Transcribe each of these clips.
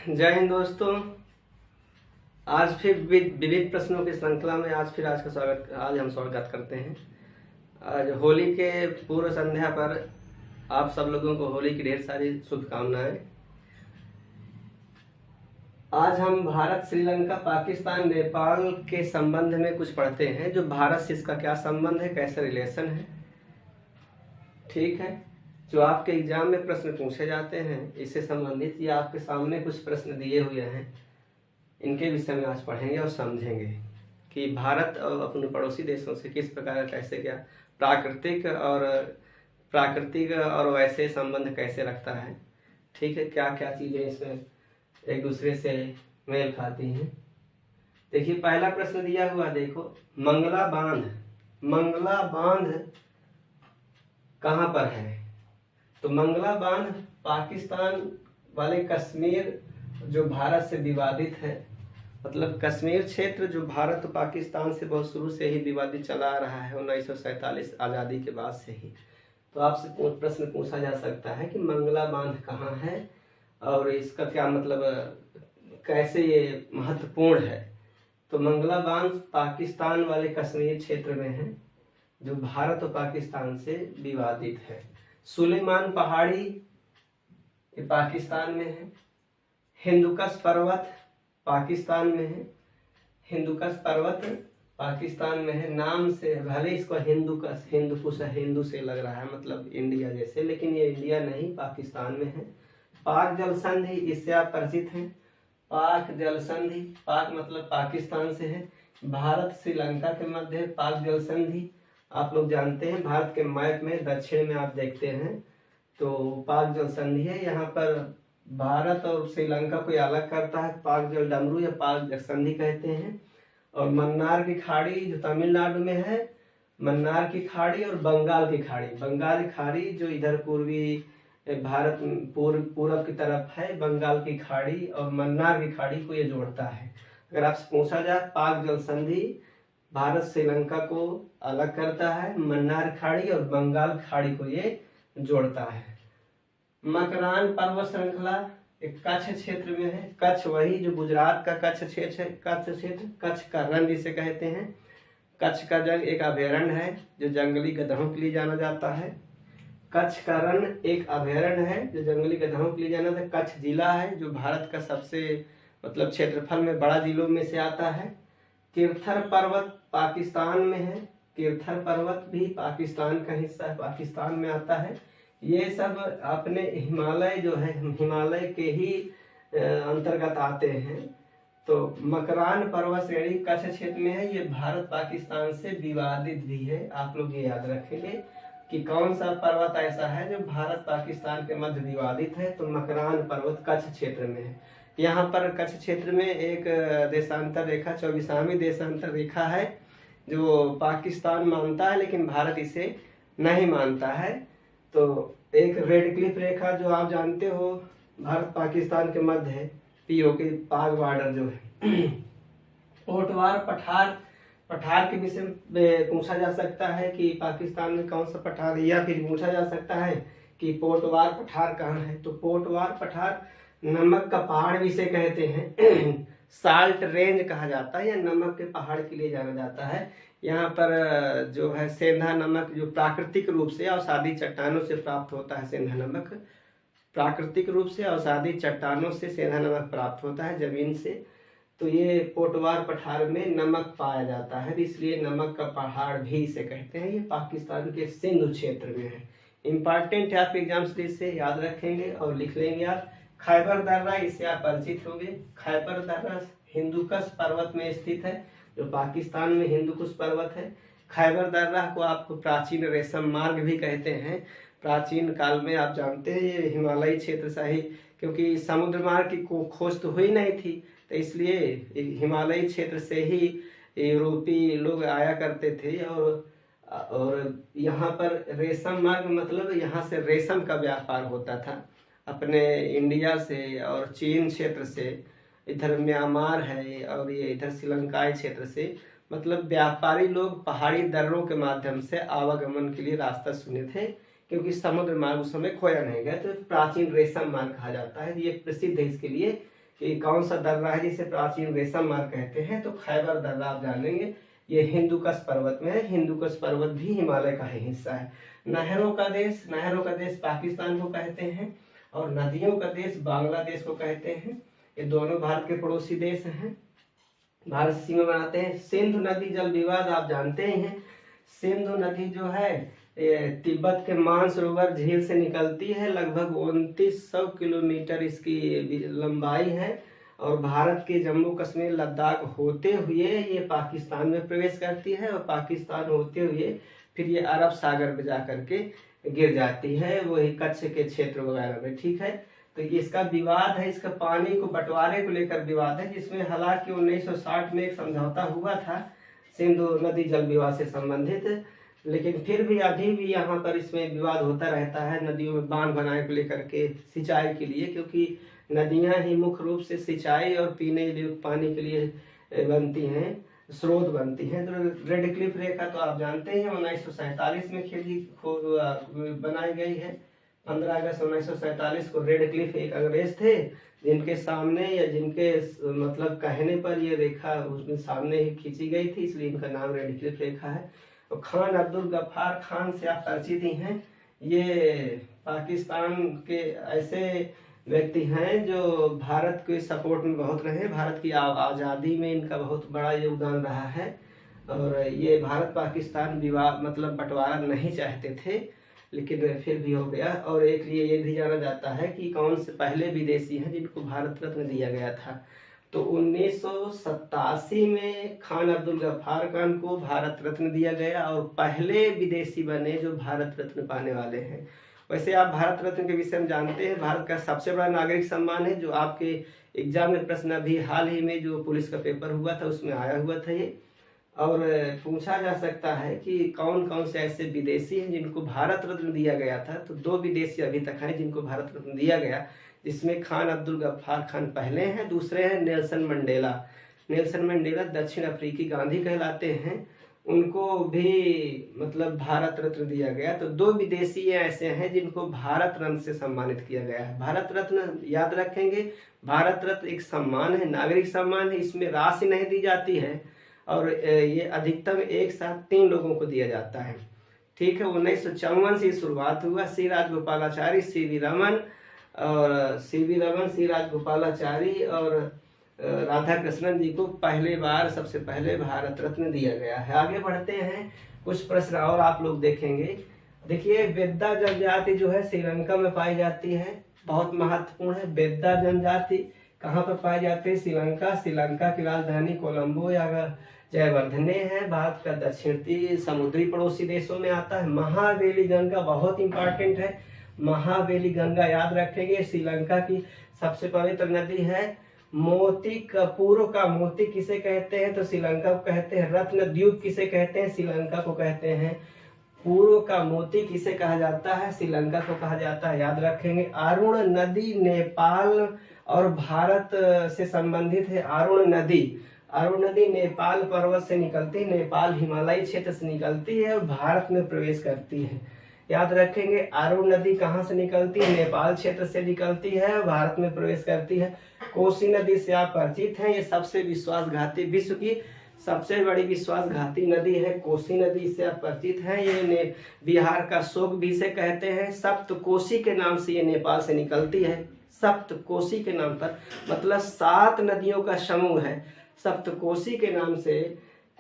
जय हिंद दोस्तों। आज फिर विविध प्रश्नों की श्रृंखला में आज हम स्वागत करते हैं। आज होली के पूर्व संध्या पर आप सब लोगों को होली की ढेर सारी शुभकामनाएं। आज हम भारत, श्रीलंका, पाकिस्तान, नेपाल के संबंध में कुछ पढ़ते हैं। जो भारत से इसका क्या संबंध है, कैसे रिलेशन है, ठीक है। जो आपके एग्जाम में प्रश्न पूछे जाते हैं इससे संबंधित, या आपके सामने कुछ प्रश्न दिए हुए हैं, इनके विषय में आज पढ़ेंगे और समझेंगे कि भारत और अपने पड़ोसी देशों से किस प्रकार कैसे क्या प्राकृतिक और वैसे संबंध कैसे रखता है, ठीक है। क्या क्या चीज़ें इसमें एक दूसरे से मेल खाती हैं। देखिए पहला प्रश्न दिया हुआ, देखो मंगला बांध कहाँ पर है? तो मंगला बांध पाकिस्तान वाले कश्मीर जो भारत से विवादित है, मतलब कश्मीर क्षेत्र जो भारत और पाकिस्तान से बहुत शुरू से ही विवादित चला आ रहा है 1947 आज़ादी के बाद से ही। तो आपसे प्रश्न पूछा जा सकता है कि मंगला बांध कहाँ है और इसका क्या मतलब, कैसे ये महत्वपूर्ण है। तो मंगला बांध पाकिस्तान वाले कश्मीर क्षेत्र में है जो भारत और पाकिस्तान से विवादित है। सुलेमान पहाड़ी ये पाकिस्तान में है। हिंदुकुश पर्वत पाकिस्तान में है। हिंदुकुश पर्वत पाकिस्तान में है। नाम से भले इसको हिंदुकुश हिंदू से लग रहा है, मतलब इंडिया जैसे, लेकिन ये इंडिया नहीं, पाकिस्तान में है। पाक जल संधि, इससे आप परिचित हैं। पाक जल संधि, पाक मतलब पाकिस्तान से है। भारत श्रीलंका के मध्य पाक जल संधि आप लोग जानते हैं। भारत के मैप में दक्षिण में आप देखते हैं तो पाक जल संधि है। यहाँ पर भारत और श्रीलंका को अलग करता है पाक जल डमरू या पाक जल संधि कहते हैं। और मन्नार की खाड़ी जो तमिलनाडु में है, मन्नार की खाड़ी और बंगाल की खाड़ी जो इधर पूर्वी भारत पूरब की तरफ है, बंगाल की खाड़ी और मन्नार की खाड़ी को ये जोड़ता है। अगर आपसे पूछा जाए पाक जल संधि भारत श्रीलंका को अलग करता है, मन्नार खाड़ी और बंगाल खाड़ी को ये जोड़ता है। मकरान पर्वत श्रृंखला एक कच्छ क्षेत्र में है। कच्छ वही जो गुजरात का कच्छ क्षेत्र है, कच्छ का रण जिसे कहते हैं। कच्छ का जंग एक अभयारण्य है जो जंगली गधों के लिए जाना जाता है। कच्छ का रण एक अभयारण्य है जो जंगली गधों के लिए जाना जाता है। कच्छ जिला है जो भारत का सबसे मतलब क्षेत्रफल में बड़ा जिलों में से आता है। किरथर पर्वत पाकिस्तान में है। किरथर पर्वत भी पाकिस्तान का हिस्सा है, पाकिस्तान में आता है। ये सब अपने हिमालय जो है, हिमालय के ही अंतर्गत आते हैं। तो मकरान पर्वत श्रेणी कच्छ क्षेत्र में है। ये भारत पाकिस्तान से विवादित भी है। आप लोग ये याद रखेंगे कि कौन सा पर्वत ऐसा है जो भारत पाकिस्तान के मध्य विवादित है। तो मकरान पर्वत कच्छ क्षेत्र में है। यहाँ पर कच्छ क्षेत्र में एक देशांतर रेखा 24वीं देशांतर रेखा है जो पाकिस्तान मानता है लेकिन भारत इसे नहीं मानता है। तो एक रेड क्लिफ रेखा जो आप जानते हो भारत पाकिस्तान के मध्य है, पीओके पाक बॉर्डर जो है। पोटवार पठार के विषय में पूछा जा सकता है कि पाकिस्तान में कौन सा पठार है, या फिर पूछा जा सकता है कि पोटवार पठार कहाँ है। तो पोटवार पठार नमक का पहाड़ भी इसे कहते हैं। साल्ट रेंज कहा जाता है या नमक के पहाड़ के लिए जाना जाता है। यहाँ पर जो है सेंधा नमक जो प्राकृतिक रूप से अवसादी चट्टानों से प्राप्त होता है। सेंधा नमक प्राकृतिक रूप से अवसादी चट्टानों से सेंधा नमक प्राप्त होता है जमीन से। तो ये पोटवार पठार में नमक पाया जाता है, इसलिए नमक का पहाड़ भी इसे कहते हैं। ये पाकिस्तान के सिंधु क्षेत्र में है। इम्पॉर्टेंट है, आप एग्जाम से इसे याद रखेंगे और लिख लेंगे आप। खैबर दर्रा, इससे आप परिचित होंगे। खैबर दर्रा हिंदुकुश पर्वत में स्थित है जो पाकिस्तान में हिंदुकुश पर्वत है। खैबर दर्रा को आपको प्राचीन रेशम मार्ग भी कहते हैं। प्राचीन काल में आप जानते हैं ये हिमालयी क्षेत्र से ही, क्योंकि समुद्र मार्ग की खोज तो हुई नहीं थी, तो इसलिए हिमालयी क्षेत्र से ही यूरोपीय लोग आया करते थे। और यहाँ पर रेशम मार्ग मतलब यहाँ से रेशम का व्यापार होता था अपने इंडिया से और चीन क्षेत्र से। इधर म्यांमार है और ये इधर श्रीलंकाई क्षेत्र से, मतलब व्यापारी लोग पहाड़ी दर्रों के माध्यम से आवागमन के लिए रास्ता चुने थे। क्योंकि समुद्र मार्ग उस समय खोया नहीं गया, तो प्राचीन रेशम मार्ग कहा जाता है। ये प्रसिद्ध है इसके लिए कि कौन सा दर्रा है जिसे प्राचीन रेशम मार्ग कहते हैं, तो खैबर दर्रा आप जानेंगे। ये हिंदुकुश पर्वत में है। हिंदुकुश पर्वत भी हिमालय का ही हिस्सा है। नहरों का देश पाकिस्तान को कहते हैं और नदियों का देश बांग्लादेश को कहते हैं। ये दोनों भारत के पड़ोसी देश हैं, भारत से सीमा बनाते हैं। सिंधु नदी जल विवाद आप जानते ही हैं। सिंधु नदी जो है तिब्बत के मानसरोवर झील से निकलती है। लगभग 2900 किलोमीटर इसकी लंबाई है और भारत के जम्मू कश्मीर लद्दाख होते हुए ये पाकिस्तान में प्रवेश करती है और पाकिस्तान होते हुए फिर ये अरब सागर में जा करके गिर जाती है, वही कच्छ के क्षेत्र वगैरह में। ठीक है, तो ये इसका विवाद है, इसका पानी को बंटवारे को लेकर विवाद है, जिसमें हालांकि 1960 में एक समझौता हुआ था सिंधु नदी जल विवाद से संबंधित, लेकिन फिर भी अभी भी यहाँ पर इसमें विवाद होता रहता है नदियों में बांध बनाने को लेकर के सिंचाई के लिए, क्योंकि नदियाँ ही मुख्य रूप से सिंचाई और पीने योग्य पानी के लिए बनती हैं, स्रोत बनती हैं। तो रेड क्लिफ रेखा तो आप जानते हैं 1947 में बनाई गई है। 15 अगस्त 1947 को रेड क्लिफ एक अंग्रेज थे जिनके सामने या जिनके मतलब कहने पर ये रेखा उसमें सामने ही खींची गई थी, इसलिए इनका नाम रेड क्लिफ रेखा है। तो खान अब्दुल गफ्फार खान से आप परिचित ही हैं। ये पाकिस्तान के ऐसे व्यक्ति हैं जो भारत के सपोर्ट में बहुत रहे, भारत की आज़ादी में इनका बहुत बड़ा योगदान रहा है और ये भारत पाकिस्तान विवाद मतलब बंटवारा नहीं चाहते थे, लेकिन फिर भी हो गया। और एक लिए ये भी जाना जाता है कि कौन से पहले विदेशी हैं जिनको भारत रत्न दिया गया था। तो 1987 में खान अब्दुल गफ्फार खान को भारत रत्न दिया गया और पहले विदेशी बने जो भारत रत्न पाने वाले हैं। वैसे आप भारत रत्न के विषय में जानते हैं, भारत का सबसे बड़ा नागरिक सम्मान है, जो आपके एग्जाम में प्रश्न अभी हाल ही में जो पुलिस का पेपर हुआ था उसमें आया हुआ था ये। और पूछा जा सकता है कि कौन कौन से ऐसे विदेशी हैं जिनको भारत रत्न दिया गया था। तो 2 विदेशी अभी तक हैं जिनको भारत रत्न दिया गया, जिसमें खान अब्दुल गफ्फार खान पहले हैं, दूसरे हैं नेल्सन मंडेला। नेल्सन मंडेला दक्षिण अफ्रीकी गांधी कहलाते हैं, उनको भी मतलब भारत रत्न दिया गया। तो 2 विदेशी ऐसे हैं जिनको भारत रत्न से सम्मानित किया गया है। भारत रत्न याद रखेंगे, भारत रत्न एक सम्मान है, नागरिक सम्मान है, इसमें राशि नहीं दी जाती है और ये अधिकतम एक साथ 3 लोगों को दिया जाता है। ठीक है, 1954 से शुरुआत हुआ। सी राजगोपालाचारी, सी.वी. रमन और सी.वी. रमन, सी राजगोपालाचारी और राधा कृष्णन जी को पहले बार सबसे पहले भारत रत्न दिया गया है। आगे बढ़ते हैं, कुछ प्रश्न और आप लोग देखेंगे। देखिए, बेद्दा जनजाति जो है श्रीलंका में पाई जाती है, बहुत महत्वपूर्ण है। बेद्दा जनजाति कहाँ पर पाई जाती है? श्रीलंका। श्रीलंका की राजधानी कोलंबो या जयवर्धने है। भारत का दक्षिणी समुद्री पड़ोसी देशों में आता है। महावेली गंगा बहुत इंपॉर्टेंट है, महावेली गंगा याद रखेंगे। श्रीलंका की सबसे पवित्र नदी है। मोती का पूर्व का मोती किसे कहते हैं? तो श्रीलंका को कहते हैं। रत्न द्वीप किसे कहते हैं? श्रीलंका को कहते हैं। पूर्व का मोती किसे कहा जाता है? श्रीलंका को कहा जाता है, याद रखेंगे। अरुण नदी नेपाल और भारत से संबंधित है। अरुण नदी नेपाल पर्वत से निकलती है, नेपाल हिमालयी क्षेत्र से निकलती है और भारत में प्रवेश करती है, याद रखेंगे। अरुण नदी कहाँ से निकलती है? नेपाल क्षेत्र से निकलती है और भारत में प्रवेश करती है। कोसी नदी से आप परिचित हैं, ये सबसे विश्वासघाती, विश्व की सबसे बड़ी विश्वासघाती नदी है कोसी नदी, से आप परिचित हैं। ये बिहार का शोक भी इसे कहते हैं। सप्तकोसी के नाम से ये नेपाल से निकलती है। सप्तकोसी के नाम पर मतलब 7 नदियों का समूह है। सप्तकोसी के नाम से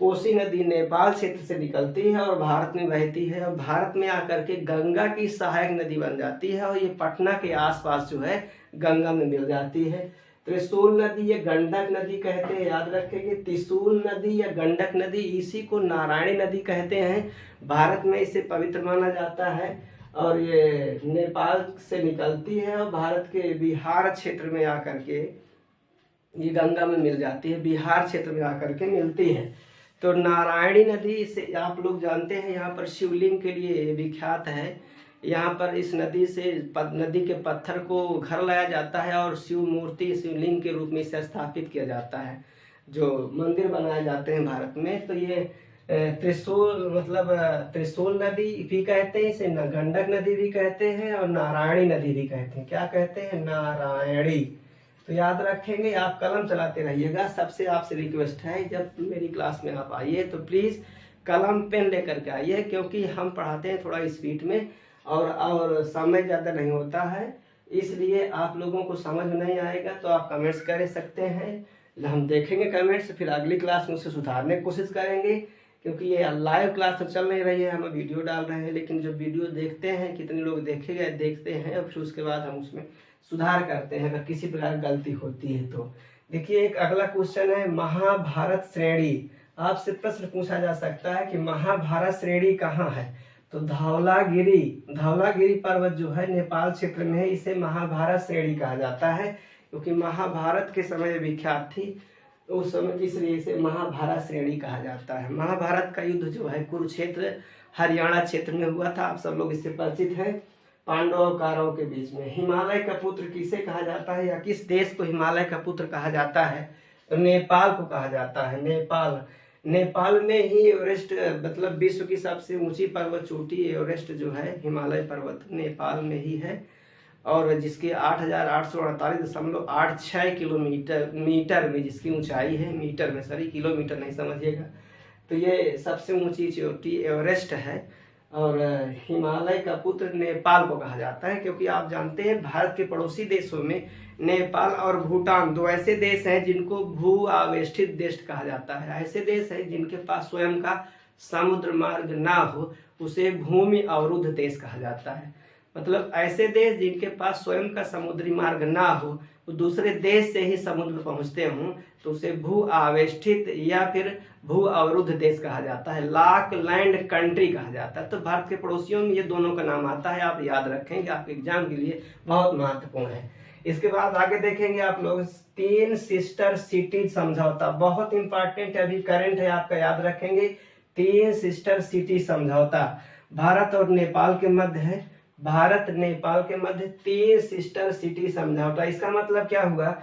कोसी नदी नेपाल क्षेत्र से निकलती है और भारत में बहती है और भारत में आकर के गंगा की सहायक नदी बन जाती है और ये पटना के आसपास जो है गंगा में मिल जाती है। त्रिशूल नदी या गंडक नदी कहते हैं, याद रखेंगे। त्रिशूल नदी या गंडक नदी, इसी को नारायणी नदी कहते हैं। भारत में इसे पवित्र माना जाता है और ये नेपाल से निकलती है और भारत के बिहार क्षेत्र में आकर के ये गंगा में मिल जाती है, बिहार क्षेत्र में आकर के मिलती है। तो नारायणी नदी से आप लोग जानते हैं, यहाँ पर शिवलिंग के लिए विख्यात है। यहाँ पर इस नदी से नदी के पत्थर को घर लाया जाता है और शिव मूर्ति शिवलिंग के रूप में इसे स्थापित किया जाता है, जो मंदिर बनाए जाते हैं भारत में। तो ये त्रिशूल मतलब त्रिशूल नदी भी कहते हैं, इसे गंडक नदी भी कहते हैं और नारायणी नदी भी कहते हैं। क्या कहते हैं? नारायणी। तो याद रखेंगे, आप कलम चलाते रहिएगा। सबसे आपसे रिक्वेस्ट है, जब मेरी क्लास में आप आइए तो प्लीज़ कलम पेन लेकर के आइए, क्योंकि हम पढ़ाते हैं थोड़ा स्पीड में और समय ज़्यादा नहीं होता है, इसलिए आप लोगों को समझ नहीं आएगा तो आप कमेंट्स कर सकते हैं, हम देखेंगे कमेंट्स, फिर अगली क्लास में उसे सुधारने की कोशिश करेंगे। क्योंकि ये लाइव क्लास तो चल नहीं रही है, हम वीडियो डाल रहे हैं, लेकिन जो वीडियो देखते हैं, कितने लोग देखेंगे देखते हैं, और फिर उसके बाद हम उसमें सुधार करते हैं अगर किसी प्रकार गलती होती है तो। देखिए एक अगला क्वेश्चन है, महाभारत श्रेणी। आपसे प्रश्न पूछा जा सकता है कि महाभारत श्रेणी कहाँ है? तो धौलागिरी पर्वत जो है नेपाल क्षेत्र में है, इसे महाभारत श्रेणी कहा जाता है, क्योंकि महाभारत के समय विख्यात थी उस समय, इसलिए इसे महाभारत श्रेणी कहा जाता है। महाभारत का युद्ध जो है कुरुक्षेत्र हरियाणा क्षेत्र में हुआ था, आप सब लोग इससे परिचित हैं, पांडव और कौरवों के बीच में। हिमालय का पुत्र किसे कहा जाता है, या किस देश को हिमालय का पुत्र कहा जाता है? तो नेपाल को कहा जाता है। नेपाल में ही एवरेस्ट, मतलब विश्व की सबसे ऊंची पर्वत चोटी एवरेस्ट जो है हिमालय पर्वत नेपाल में ही है, और जिसकी 8,848.86 मीटर में जिसकी ऊंचाई है, मीटर में, सॉरी किलोमीटर नहीं समझिएगा। तो ये सबसे ऊंची चोटी एवरेस्ट है, और हिमालय का पुत्र नेपाल को कहा जाता है, क्योंकि आप जानते हैं भारत के पड़ोसी देशों में नेपाल और भूटान दो ऐसे देश हैं जिनको भू आवेष्टित देश कहा जाता है। ऐसे देश हैं जिनके पास स्वयं का समुद्र मार्ग ना हो, उसे भूमि अवरुद्ध देश कहा जाता है। मतलब ऐसे देश जिनके पास स्वयं का समुद्री मार्ग ना हो, वो दूसरे देश से ही समुद्र पहुंचते हों, तो उसे भू आवेष्टित या फिर भू अवरुद्ध देश कहा जाता है, लॉक लैंड कंट्री कहा जाता है। तो भारत के पड़ोसियों में ये दोनों का नाम आता है, आप याद रखेंगे, आपके एग्जाम के लिए बहुत महत्वपूर्ण है। इसके बाद आगे देखेंगे आप लोग 3 सिस्टर सिटी समझौता, बहुत इंपॉर्टेंट अभी करंट है, आपका याद रखेंगे। 3 सिस्टर सिटी समझौता भारत और नेपाल के मध्य है, भारत नेपाल के मध्य 3 सिस्टर सिटी समझौता। इसका मतलब क्या हुआ,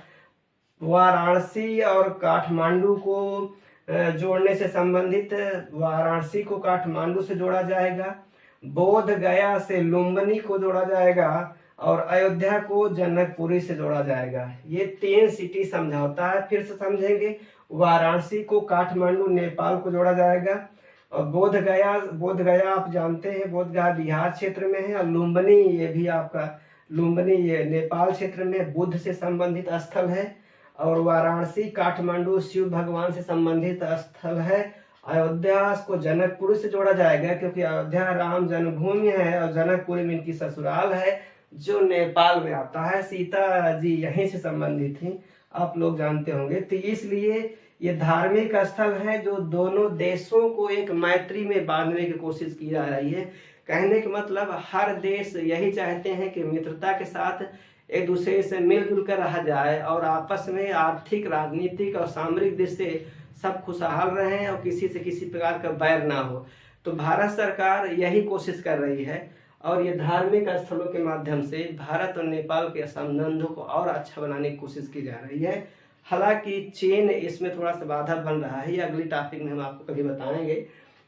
वाराणसी और काठमांडू को जोड़ने से संबंधित, वाराणसी को काठमांडू से जोड़ा जाएगा, बोध गया से लुम्बिनी को जोड़ा जाएगा, और अयोध्या को जनकपुरी से जोड़ा जाएगा। ये 3 सिटी समझौता है। फिर से समझेंगे, वाराणसी को काठमांडू नेपाल को जोड़ा जाएगा, और बोध गया आप जानते हैं, बोध गया बिहार क्षेत्र में है, और लुम्बिनी, ये भी आपका लुम्बिनी ये नेपाल क्षेत्र में बुद्ध से संबंधित स्थल है, और वाराणसी काठमांडू शिव भगवान से संबंधित स्थल है। अयोध्या को जनकपुरी से जोड़ा जाएगा, क्योंकि अयोध्या राम जन्मभूमि है, और जनकपुरी में इनकी ससुराल है जो नेपाल में आता है। सीता जी यहीं से संबंधित थी, आप लोग जानते होंगे। तो इसलिए ये धार्मिक स्थल है जो दोनों देशों को एक मैत्री में बांधने की कोशिश की जा रही है। कहने का मतलब हर देश यही चाहते हैं कि मित्रता के साथ एक दूसरे से मिलजुल कर रहा जाए, और आपस में आर्थिक, राजनीतिक और सामरिक दृष्टि से सब खुशहाल रहें, और किसी से किसी प्रकार का बैर ना हो। तो भारत सरकार यही कोशिश कर रही है, और ये धार्मिक स्थलों के माध्यम से भारत और नेपाल के संबंधों को और अच्छा बनाने की कोशिश की जा रही है। हालांकि चीन इसमें थोड़ा सा बाधा बन रहा है, ये अगली टॉपिक में हम आपको कभी बताएंगे।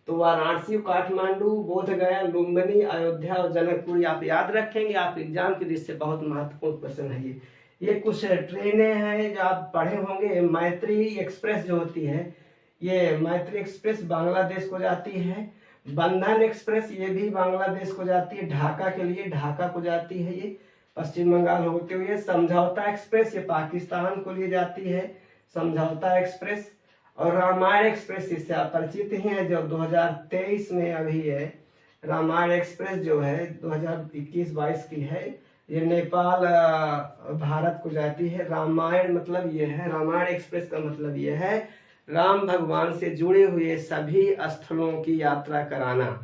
तो वाराणसी, काठमांडू, बोध गया, लुम्बिनी, अयोध्या और जनकपुरी आप याद रखेंगे, आप एग्जाम की दृष्टि से बहुत महत्वपूर्ण क्वेश्चन है। ये कुछ ट्रेनें हैं जो आप पढ़े होंगे। मैत्री एक्सप्रेस जो होती है, ये मैत्री एक्सप्रेस बांग्लादेश को जाती है। बंधन एक्सप्रेस ये भी बांग्लादेश को जाती है, ढाका के लिए, ढाका को जाती है, ये पश्चिम बंगाल होते हुए। समझौता एक्सप्रेस ये पाकिस्तान को लिए जाती है, समझौता एक्सप्रेस। और रामायण एक्सप्रेस इससे आप परिचित ही हैं, जो 2023 में अभी है। रामायण एक्सप्रेस जो है 2021-22 की है, ये नेपाल भारत को जाती है। रामायण मतलब ये है, रामायण एक्सप्रेस का मतलब ये है राम भगवान से जुड़े हुए सभी स्थलों की यात्रा कराना।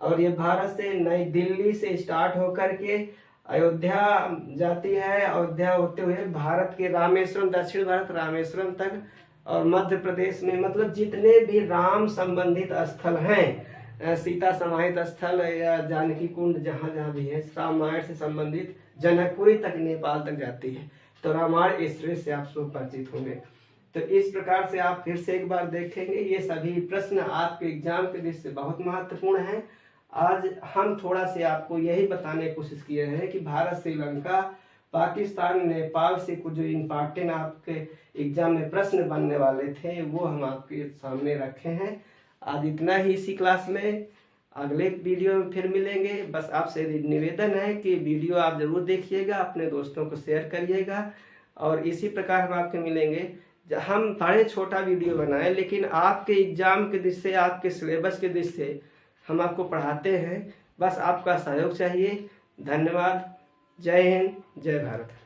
और ये भारत से नई दिल्ली से स्टार्ट होकर के अयोध्या जाती है, अयोध्या होते हुए भारत के रामेश्वरम, दक्षिण भारत रामेश्वरम तक, और मध्य प्रदेश में मतलब जितने भी राम संबंधित स्थल हैं, सीता समाहित स्थल या जानकी कुंड, जहाँ जहाँ भी है, रामायण से संबंधित जनकपुरी तक, नेपाल तक जाती है। तो रामायण एक्सप्रेस से आप सब परिचित होंगे। तो इस प्रकार से आप फिर से एक बार देखेंगे, ये सभी प्रश्न आपके एग्जाम के दृष्टि से बहुत महत्वपूर्ण है। आज हम थोड़ा से आपको यही बताने की कोशिश किए हैं कि भारत श्रीलंका पाकिस्तान नेपाल से कुछ जो इम्पोर्टेंट आपके एग्जाम में प्रश्न बनने वाले थे वो हम आपके सामने रखे हैं। आज इतना ही इसी क्लास में, अगले वीडियो में फिर मिलेंगे। बस आपसे निवेदन है कि वीडियो आप जरूर देखिएगा, अपने दोस्तों को शेयर करिएगा, और इसी प्रकार हम आपके मिलेंगे। हम बड़े छोटा वीडियो बनाएं, लेकिन आपके एग्जाम के दृष्टि से, आपके सिलेबस के दृष्टि से हम आपको पढ़ाते हैं। बस आपका सहयोग चाहिए। धन्यवाद। जय हिंद, जय भारत।